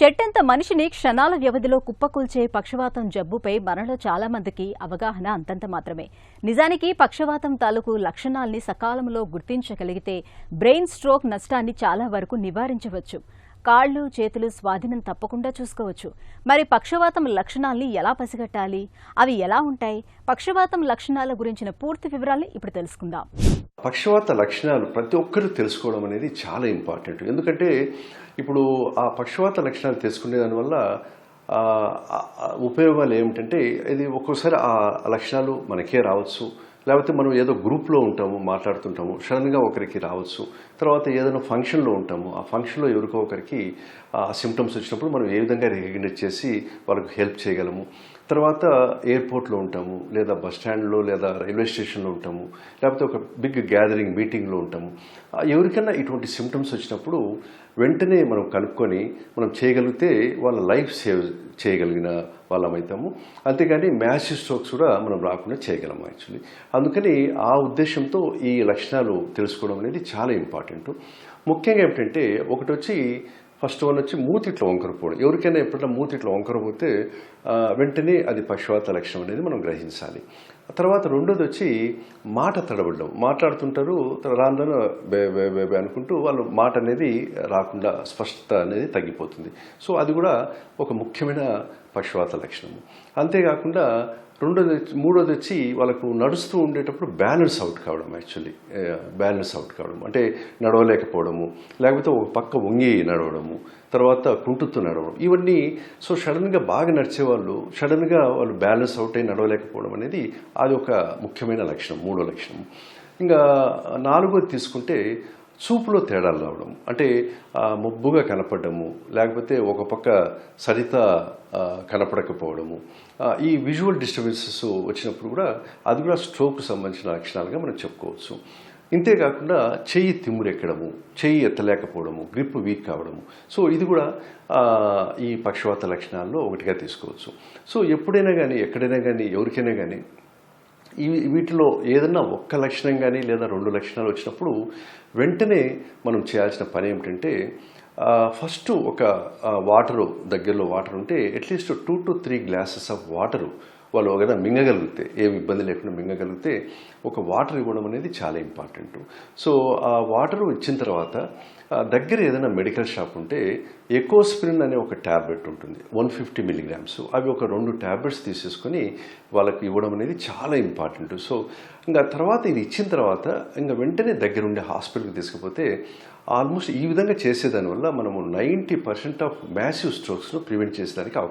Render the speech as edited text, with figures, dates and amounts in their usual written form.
చెట్టంత మనిషిని క్షణాల వ్యవధిలో కుప్పకూల్చే పక్షవాతం జబ్బుపై మనలో చాలా మందికి అవగాహన అంతంత మాత్రమే. నిజానికి పక్షవాతం తాలూకు లక్షణాల్ని సకాలంలో గుర్తించగలిగితే బ్రెయిన్ స్ట్రోక్ నష్టాన్ని చాలా వరకు నివారించవచ్చు. కాళ్లు చేతులు స్వాధీనం తప్పకుండా చూసుకోవచ్చు. మరి పక్షవాతం లక్షణాల్ని ఎలా పసిగట్టాలి? అవి ఎలా ఉంటాయి? పక్షవాతం లక్షణాల గురించిన పూర్తి వివరాల్ని ఇప్పుడు తెలుసుకుందాం. పక్షవాత లక్షణాలు ప్రతి ఒక్కరు తెలుసుకోవడం అనేది చాలా ఇంపార్టెంట్. ఎందుకంటే ఇప్పుడు ఆ పక్షవాత లక్షణాలు తెలుసుకునే దానివల్ల ఉపయోగాలు ఏమిటంటే, ఇది ఒక్కోసారి ఆ లక్షణాలు మనకే రావచ్చు, లేకపోతే మనం ఏదో గ్రూప్లో ఉంటాము, మాట్లాడుతుంటాము, సడన్గా ఒకరికి రావచ్చు. తర్వాత ఏదైనా ఫంక్షన్లో ఉంటాము, ఆ ఫంక్షన్లో ఎవరికో ఒకరికి ఆ సిమ్టమ్స్ వచ్చినప్పుడు మనం ఏ విధంగా రికగ్నైజ్ చేసి వాళ్ళకు హెల్ప్ చేయగలము. తర్వాత ఎయిర్పోర్ట్లో ఉంటాము, లేదా బస్ స్టాండ్లో, లేదా రైల్వే స్టేషన్లో ఉంటాము, లేకపోతే ఒక బిగ్ గ్యాదరింగ్ మీటింగ్లో ఉంటాము. ఎవరికైనా ఇటువంటి సిమ్టమ్స్ వచ్చినప్పుడు వెంటనే మనం కనుక్కొని మనం చేయగలిగితే వాళ్ళ లైఫ్ సేవ్ చేయగలిగిన వాళ్ళమవుతాము. అంతేగాని మ్యాసివ్ స్ట్రోక్స్ కూడా మనం రాకుండా చేయగలము యాక్చువల్లీ. అందుకని ఆ ఉద్దేశంతో ఈ లక్షణాలు తెలుసుకోవడం అనేది చాలా ఇంపార్టెంట్. ముఖ్యంగా ఏమిటంటే, ఒకటి వచ్చి ఫస్ట్ వన్ వచ్చి మూతిట్లో వంకరపోవడం. ఎవరికైనా ఎప్పుడైనా మూతిట్లో వంకరపోతే వెంటనే అది పక్షవాత లక్షణం అనేది మనం గ్రహించాలి. తర్వాత రెండోది వచ్చి మాట తడబడడం. మాట్లాడుతుంటారు, రాను బే బే బే బే అనుకుంటూ వాళ్ళు మాట అనేది రాకుండా స్పష్టత అనేది తగ్గిపోతుంది. సో అది కూడా ఒక ముఖ్యమైన పక్షవాత లక్షణము. అంతేకాకుండా మూడోది వచ్చి వాళ్ళకు నడుస్తూ ఉండేటప్పుడు బ్యాలెన్స్ అవుట్ కావడం. యాక్చువల్లీ బ్యాలెన్స్ అవుట్ కావడం అంటే నడవలేకపోవడము, లేకపోతే ఒక పక్క వంగి నడవడము, తర్వాత కుంటుతూ నడవడం. ఇవన్నీ సో సడన్గా బాగా నడిచేవాళ్ళు సడన్గా వాళ్ళు బ్యాలెన్స్ అవుట్ అయి నడవలేకపోవడం అనేది అది ఒక ముఖ్యమైన లక్షణం, మూడో లక్షణం. ఇంకా నాలుగోది తీసుకుంటే చూపులో తేడాలు రావడం. అంటే మబ్బుగా కనపడము, లేకపోతే ఒక పక్క సరిత కనపడకపోవడము. ఈ విజువల్ డిస్టర్బెన్సెస్ వచ్చినప్పుడు కూడా అది కూడా స్ట్రోక్కు సంబంధించిన లక్షణాలుగా మనం చెప్పుకోవచ్చు. ఇంతేకాకుండా చెయ్యి తిమ్మురెక్కడము, చెయ్యి ఎత్తలేకపోవడము, గ్రిప్ వీక్ కావడము. సో ఇది కూడా ఈ పక్షవాత లక్షణాల్లో ఒకటిగా తీసుకోవచ్చు. సో ఎప్పుడైనా కానీ, ఎక్కడైనా కానీ, ఎవరికైనా కానీ వీటిలో ఏదన్నా ఒక్క లక్షణం కానీ లేదా రెండు లక్షణాలు వచ్చినప్పుడు వెంటనే మనం చేయాల్సిన పని ఏమిటంటే, ఫస్ట్ ఒక వాటరు, దగ్గరలో వాటర్ ఉంటే at least 2 to 3 glasses of water వాళ్ళు ఒకదా మింగగలిగితే, ఏమి ఇబ్బంది లేకుండా మింగగలిగితే ఒక వాటర్ ఇవ్వడం అనేది చాలా ఇంపార్టెంట్. సో ఆ వాటరు ఇచ్చిన తర్వాత దగ్గర ఏదైనా మెడికల్ షాప్ ఉంటే ఎకోస్ప్రిన్ అనే ఒక ట్యాబ్లెట్ ఉంటుంది, 150 mg. అవి ఒక 2 ట్యాబ్లెట్స్ తీసేసుకొని వాళ్ళకి ఇవ్వడం అనేది చాలా ఇంపార్టెంట్. సో ఇంకా తర్వాత ఇది ఇచ్చిన తర్వాత ఇంకా వెంటనే దగ్గరుండే హాస్పిటల్కి తీసుకుపోతే ఆల్మోస్ట్ ఈ విధంగా చేసేదానివల్ల మనము 90% ఆఫ్ మ్యాసివ్ స్ట్రోక్స్ను ప్రివెంట్ చేసేదానికి అవకాశం